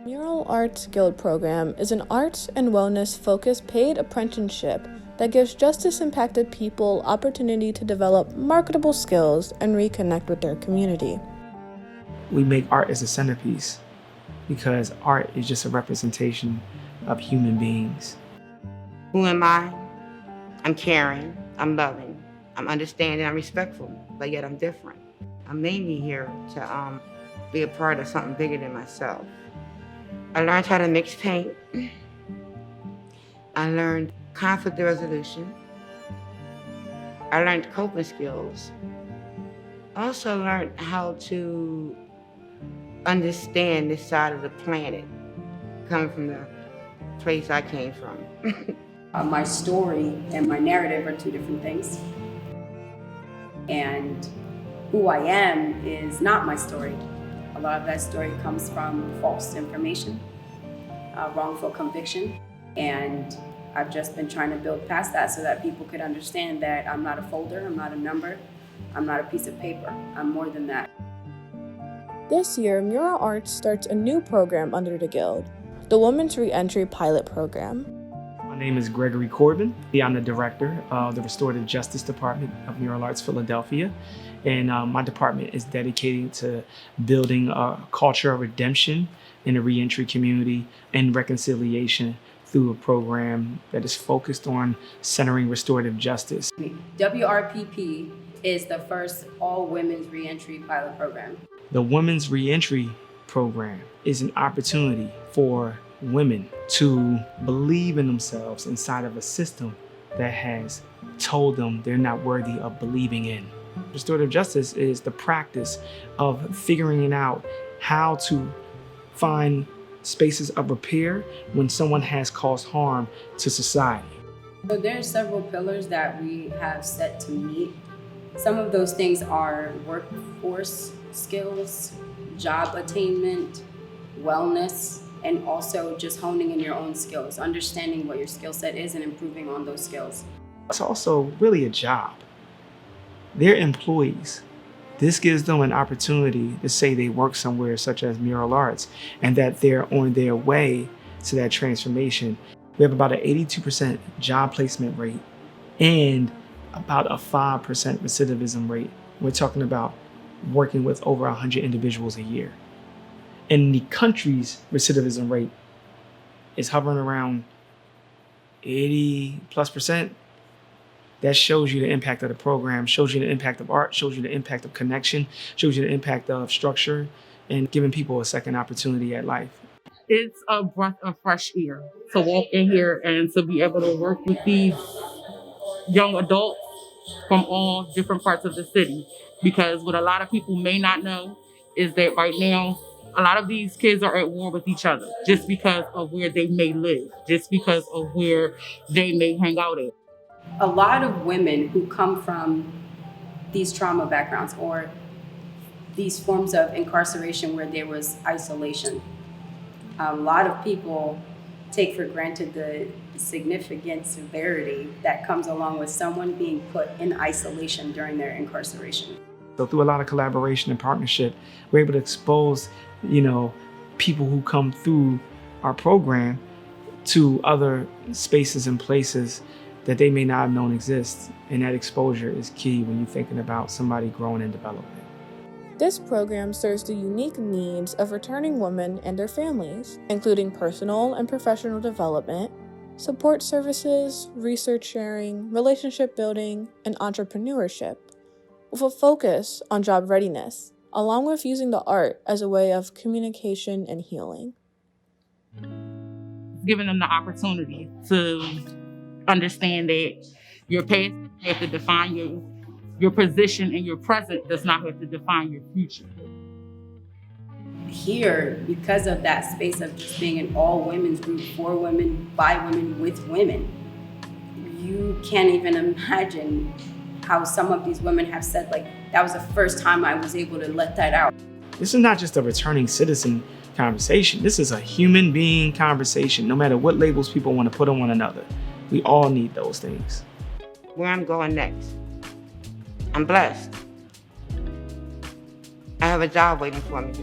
Mural Arts Guild program is an arts and wellness-focused paid apprenticeship that gives justice-impacted people opportunity to develop marketable skills and reconnect with their community. We make art as a centerpiece because art is just a representation of human beings. Who am I? I'm caring, I'm loving, I'm understanding, I'm respectful, but yet I'm different. I'm mainly here to be a part of something bigger than myself. I learned how to mix paint. I learned conflict resolution. I learned coping skills. I also learned how to understand this side of the planet, coming from the place I came from. My story and my narrative are two different things. And who I am is not my story. A lot of that story comes from false information, wrongful conviction. And I've just been trying to build past that so that people could understand that I'm not a folder, I'm not a number, I'm not a piece of paper, I'm more than that. This year, Mural Arts starts a new program under the Guild, the Women's Reentry Pilot Program. My name is Gregory Corbin. I'm the director of the Restorative Justice Department of Mural Arts Philadelphia. And my department is dedicated to building a culture of redemption in the reentry community and reconciliation through a program that is focused on centering restorative justice. WRPP is the first all-women's reentry pilot program. The Women's Reentry Program is an opportunity for women to believe in themselves inside of a system that has told them they're not worthy of believing in. Restorative justice is the practice of figuring out how to find spaces of repair when someone has caused harm to society. So there are several pillars that we have set to meet. Some of those things are workforce skills, job attainment, wellness, and also just honing in your own skills, understanding what your skill set is and improving on those skills. It's also really a job. They're employees. This gives them an opportunity to say they work somewhere such as Mural Arts and that they're on their way to that transformation. We have about an 82% job placement rate and about a 5% recidivism rate. We're talking about working with over 100 individuals a year. And the country's recidivism rate is hovering around 80+%. That shows you the impact of the program, shows you the impact of art, shows you the impact of connection, shows you the impact of structure, and giving people a second opportunity at life. It's a breath of fresh air to walk in here and to be able to work with these young adults from all different parts of the city. Because what a lot of people may not know is that right now, a lot of these kids are at war with each other just because of where they may live, just because of where they may hang out at. A lot of women who come from these trauma backgrounds or these forms of incarceration where there was isolation, a lot of people take for granted the significant severity that comes along with someone being put in isolation during their incarceration. So through a lot of collaboration and partnership, we're able to expose, people who come through our program to other spaces and places that they may not have known exist. And that exposure is key when you're thinking about somebody growing and developing. This program serves the unique needs of returning women and their families, including personal and professional development, support services, research sharing, relationship building, and entrepreneurship, with a focus on job readiness, along with using the art as a way of communication and healing. Giving them the opportunity to understand that your past have to define your position, and your present does not have to define your future. Here, because of that space of just being an all-women's group, for women, by women, with women, you can't even imagine how some of these women have said, that was the first time I was able to let that out. This is not just a returning citizen conversation. This is a human being conversation, no matter what labels people want to put on one another. We all need those things. Where I'm going next. I'm blessed. I have a job waiting for me.